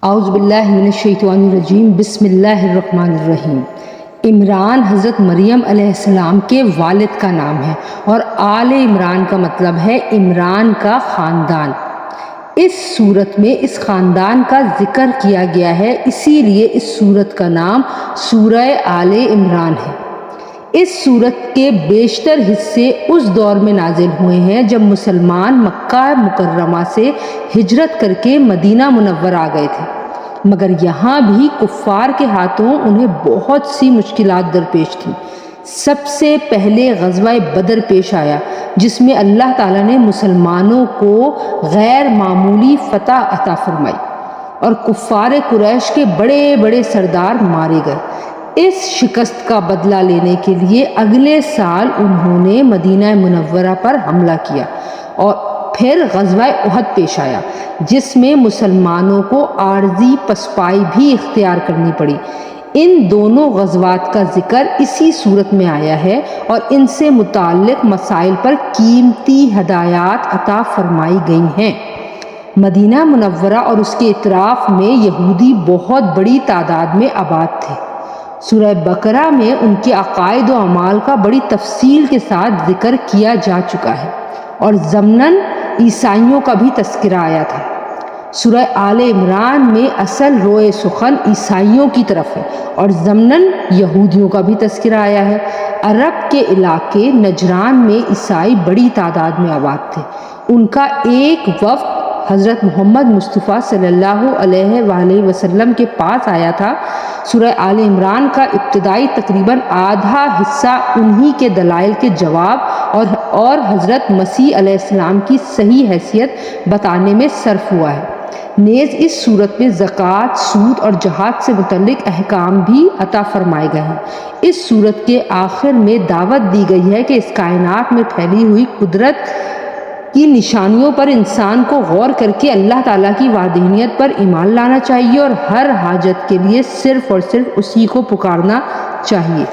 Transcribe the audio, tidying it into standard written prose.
اعوذ باللہ من الشیطان الرجیم، بسم اللہ الرحمن الرحیم۔ عمران حضرت مریم علیہ السلام کے والد کا نام ہے اور آل عمران کا مطلب ہے عمران کا خاندان۔ اس صورت میں اس خاندان کا ذکر کیا گیا ہے، اسی لیے اس صورت کا نام سورہ آل عمران ہے۔ اس صورت کے بیشتر حصے اس دور میں نازل ہوئے ہیں جب مسلمان مکہ مکرمہ سے ہجرت کر کے مدینہ منورہ آ گئے تھے، مگر یہاں بھی کفار کے ہاتھوں انہیں بہت سی مشکلات درپیش تھیں۔ سب سے پہلے غزوہ بدر پیش آیا، جس میں اللہ تعالیٰ نے مسلمانوں کو غیر معمولی فتح عطا فرمائی اور کفار قریش کے بڑے بڑے سردار مارے گئے۔ اس شکست کا بدلہ لینے کے لیے اگلے سال انہوں نے مدینہ منورہ پر حملہ کیا اور پھر غزوہ احد پیش آیا، جس میں مسلمانوں کو عارضی پسپائی بھی اختیار کرنی پڑی۔ ان دونوں غزوات کا ذکر اسی صورت میں آیا ہے اور ان سے متعلق مسائل پر قیمتی ہدایات عطا فرمائی گئی ہیں۔ مدینہ منورہ اور اس کے اطراف میں یہودی بہت بڑی تعداد میں آباد تھے۔ سورہ بقرہ میں ان کے عقائد و اعمال کا بڑی تفصیل کے ساتھ ذکر کیا جا چکا ہے اور ضمناً عیسائیوں کا بھی تذکرہ آیا تھا۔ سورہ آل عمران میں اصل روئے سخن عیسائیوں کی طرف ہے اور ضمناً یہودیوں کا بھی تذکرہ آیا ہے۔ عرب کے علاقے نجران میں عیسائی بڑی تعداد میں آباد تھے۔ ان کا ایک وفد حضرت محمد مصطفیٰ صلی اللہ علیہ وآلہ وسلم کے پاس آیا تھا۔ سورہ آل عمران کا ابتدائی تقریباً آدھا حصہ انہی کے دلائل کے جواب اور حضرت مسیح علیہ السلام کی صحیح حیثیت بتانے میں صرف ہوا ہے۔ نیز اس صورت میں زکوٰۃ، سود اور جہاد سے متعلق احکام بھی عطا فرمائے گئے ہیں۔ اس صورت کے آخر میں دعوت دی گئی ہے کہ اس کائنات میں پھیلی ہوئی قدرت کی نشانیوں پر انسان کو غور کر کے اللہ تعالیٰ کی وحدانیت پر ایمان لانا چاہیے اور ہر حاجت کے لیے صرف اور صرف اسی کو پکارنا چاہیے۔